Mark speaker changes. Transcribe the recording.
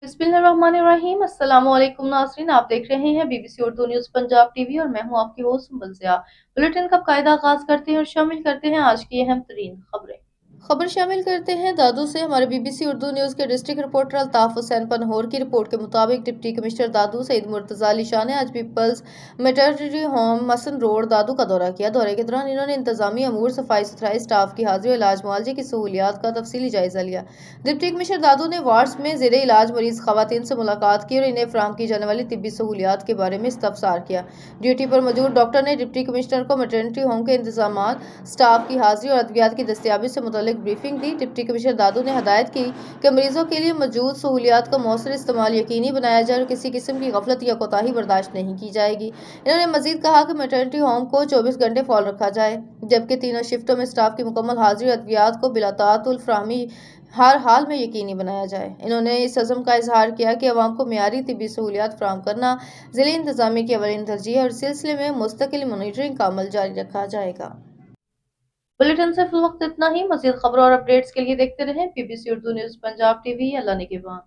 Speaker 1: बिस्मिल्लाहिर्रहमानिर्रहीम। अस्सलामुअलैकुम नाज़रीन, आप देख रहे हैं BBC Urdu news Punjab TV और मैं हूं आपकी होस्ट सुंबल ज़िया। बुलेटिन का कायदा आगाज़ करते हैं और शामिल करते हैं आज की अहम तरीन खबरें। खबर शामिल करते हैं दादू से। हमारे बीबीसी उर्दू न्यूज़ के डिस्ट्रिक्ट रिपोर्टर अल्ताफ हुसैन पनहोर की रिपोर्ट के मुताबिक डिप्टी कमिश्नर दादू सईद मुर्तज़ा अली शाह ने आज पीपल्स मैटरनिटी होम मसन रोड दादू का दौरा किया। दौरे के दौरान इन्होंने इंतजामी अमूर, सफाई सुथराई, स्टाफ की हाजिरी और इलाज मुआवजे की सहूलियात का तफसीली जायजा लिया। डिप्टी कमिश्नर दादू ने वार्ड्स में ज़ेरे इलाज मरीज खवातीन से मुलाकात की और इन्हें फराहम की जाने वाली तिब्बी सहूलियात के बारे में इस्तफसार किया। ड्यूटी पर मौजूद डॉक्टर ने डिप्टी कमिश्नर को मैटरनिटी होम के इंतजामात, स्टाफ की हाजिरी और अद्वियात की दस्तयाबी से मुतल्लिक ब्रीफिंग दी। डिप्टी कमिश्नर दादू ने हदायत की कि मरीजों के लिए मौजूद सहूलियात का मौसर इस्तेमाल यकीनी बनाया जाए और किसी किस्म की गफलत या कोताही बर्दाश्त नहीं की जाएगी। इन्होंने मजीद कहा कि मैटरनिटी होम को 24 घंटे फॉल रखा जाए, जबकि तीनों शिफ्टों में स्टाफ की मुकम्मल हाजिरी और अद्वियात को बिला ताअतुल फराहमी हर हाल में यकीनी बनाया जाए। इन्होंने इस अज़म का इजहार किया कि अवाम को मियारी तिब्बी सहूलियात फराहम करना ज़िले इंतजामी की अवलीन तरजीह है और इस सिलसिले में मुस्तकिल मॉनिटरिंग का अमल जारी रखा जाएगा। बुलेटिन से फिल वक्त इतना ही। मज़ीद खबरों और अपडेट्स के लिए देखते रहें BBC Urdu news Punjab TV. अल्लाह निगहबान।